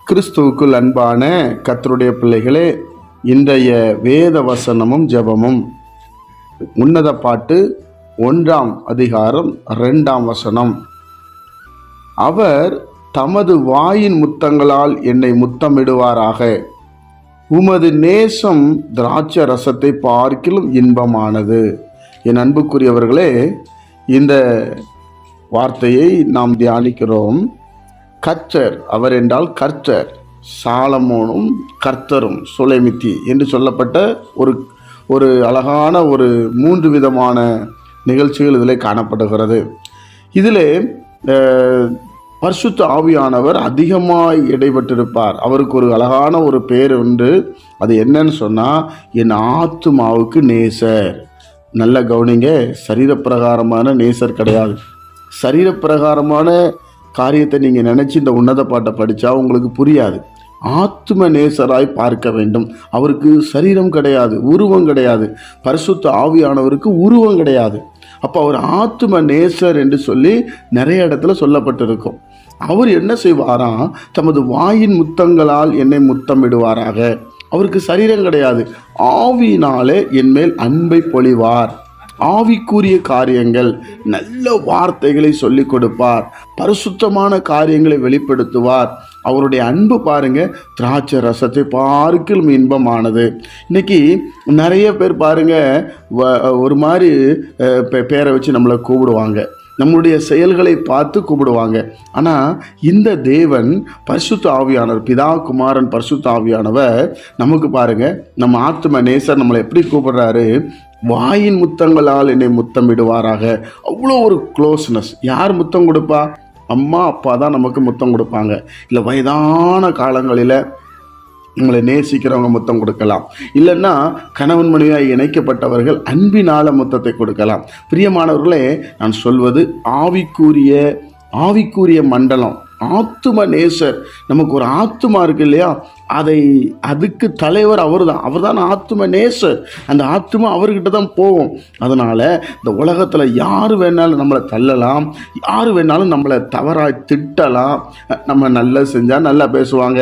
கிறிஸ்துவுக்குள் அன்பான கர்த்தருடைய பிள்ளைகளே, இன்றைய வேத வசனமும் ஜெபமும் உன்னத பாட்டு 1ஆம் அதிகாரம் 2ஆம் வசனம். அவர் தமது வாயின் முத்தங்களால் என்னை முத்தமிடுவாராக. உமது நேசம் திராட்சை ரசத்தை பார்க்கிலும் இன்பமானது. என் அன்புக்குரியவர்களே, இந்த வார்த்தையை நாம் தியானிக்கிறோம். கர்த்தர், அவர் என்றால் கர்த்தர், சாலமோனும் கர்த்தரும் சுலேமித்தி என்று சொல்லப்பட்ட ஒரு அழகான ஒரு 3 விதமான நிகழ்ச்சிகள் இதில் காணப்படுகிறது. இதில் பரிசுத்த ஆவியானவர் அதிகமாய் இடைப்பட்டிருப்பார். அவருக்கு ஒரு அழகான ஒரு பேர் உண்டு. அது என்னன்னு சொன்னால், என் ஆத்துமாவுக்கு நேசர். நல்ல கவனிங்க, சரீரப்பிரகாரமான நேசர் கிடையாது. சரீரப்பிரகாரமான காரியத்தை நீங்கள் நினச்சி இந்த உன்னத பாட்டை படித்தா உங்களுக்கு புரியாது. ஆத்தும நேசராய் பார்க்க வேண்டும். அவருக்கு சரீரம் கிடையாது, உருவம் கிடையாது. பரிசுத்த ஆவியானவருக்கு உருவம் கிடையாது. அப்போ அவர் ஆத்தும நேசர் என்று சொல்லி நிறைய இடத்துல சொல்லப்பட்டிருக்கும். அவர் என்ன செய்வாராம்? தமது வாயின் முத்தங்களால் என்னை முத்தமிடுவாராக. அவருக்கு சரீரம் கிடையாது. ஆவியினாலே என் மேல் அன்பை பொழிவார். ஆவிக்குரிய காரியங்கள், நல்ல வார்த்தைகளை சொல்லிக் கொடுப்பார். பரிசுத்தமான காரியங்களை வெளிப்படுத்துவார். அவருடைய அன்பு பாருங்க, திராட்சை ரசத்தை பார்க்கிலும் இன்பமானது. இன்னைக்கு நிறைய பேர் பாருங்க, ஒரு மாதிரி பேரை வச்சு நம்மளை கூப்பிடுவாங்க, நம்முடைய செயல்களை பார்த்து கூப்பிடுவாங்க. ஆனால் இந்த தேவன் பரிசுத்த ஆவியானவர், பிதா குமாரன் பரிசுத்த ஆவியானவர் நமக்கு பாருங்க, நம்ம ஆத்தும நேசர் நம்மளை எப்படி கூப்பிடுறாரு? வாயின் முத்தங்களால் என்னை முத்தமிடுவாராக. அவ்வளோ ஒரு க்ளோஸ்னஸ். யார் முத்தம் கொடுப்பா? அம்மா அப்பா தான் நமக்கு முத்தம் கொடுப்பாங்க. இல்லை வயதான காலங்களில் நம்மளை நேசிக்கிறவங்க முத்தம் கொடுக்கலாம். இல்லைன்னா கணவன் மனைவியாக இணைக்கப்பட்டவர்கள் அன்பினால முத்தத்தை கொடுக்கலாம். பிரியமானவர்களே, நான் சொல்வது ஆவிக்குரிய மண்டலம், ஆத்தும நேசர். நமக்கு ஒரு ஆத்துமா இருக்கு இல்லையா, அதுக்கு தலைவர் அவர் தான் ஆத்தும நேசர். அந்த ஆத்துமா அவர்கிட்ட தான் போகும். அதனால் இந்த உலகத்தில் யார் வேணாலும் நம்மளை தள்ளலாம், யார் வேணாலும் நம்மளை தவறாக திட்டலாம். நம்ம நல்லது செஞ்சால் நல்லா பேசுவாங்க,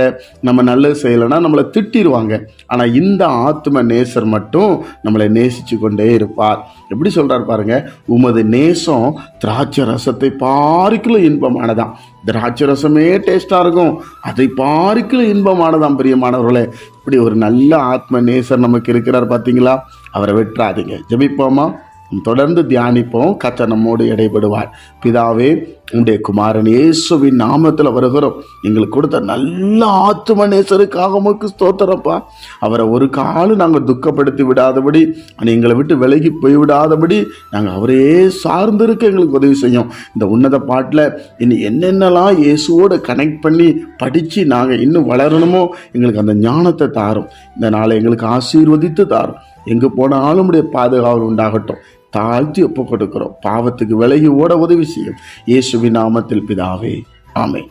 நம்ம நல்லது செய்யலைன்னா நம்மளை திட்டிடுவாங்க. ஆனால் இந்த ஆத்தும நேசர் மட்டும் நம்மளை நேசித்து கொண்டே இருப்பார். எப்படி சொல்கிறார் பாருங்க, உமது நேசம் திராட்சை ரசத்தை பார்க்கிலும் இன்பமானதான். திராட்சை ரசமே டேஸ்டாக இருக்கும், அதை பார்க்கிலும் இன்பமானதான். பிரியமானவர்களே, இப்படி ஒரு நல்ல ஆத்ம நேசர் நமக்கு இருக்கிறார் பார்த்தீங்களா? அவரை விட்டுறாதீங்க. ஜெபிப்போமா? தொடர்ந்து தியானிப்போம். கர்த்தர் நம்மோடு இடைபடுவார். பிதாவே, உம்முடைய குமாரன் இயேசுவின் நாமத்தில் வருகிறோம். எங்களுக்கு கொடுத்த நல்ல ஆத்தும நேசருக்காக உமக்கு ஸ்தோத்திரப்பா. அவரை ஒரு காலம் நாங்கள் துக்கப்படுத்தி விடாதபடி, எங்களை விட்டு விலகி போய்விடாதபடி நாங்கள் அவரே சார்ந்திருக்க எங்களுக்கு உதவி செய்யும். இந்த உன்னத பாட்டில் இன்னும் என்னென்னலாம் இயேசுவோடு கனெக்ட் பண்ணி படித்து நாங்கள் இன்னும் வளரணுமோ எங்களுக்கு அந்த ஞானத்தை தாரும். இந்த நாளை எங்களுக்கு ஆசீர்வதித்து தாரும். எங்கே போனாலும் உடைய பாதுகாவல் உண்டாகட்டும். தாழ்த்தி ஒப்பு கொடுக்கிறோம். பாவத்துக்கு விலகி ஓட உதவி செய்யும். இயேசுவின் நாமத்தில் பிதாவே, ஆமென்.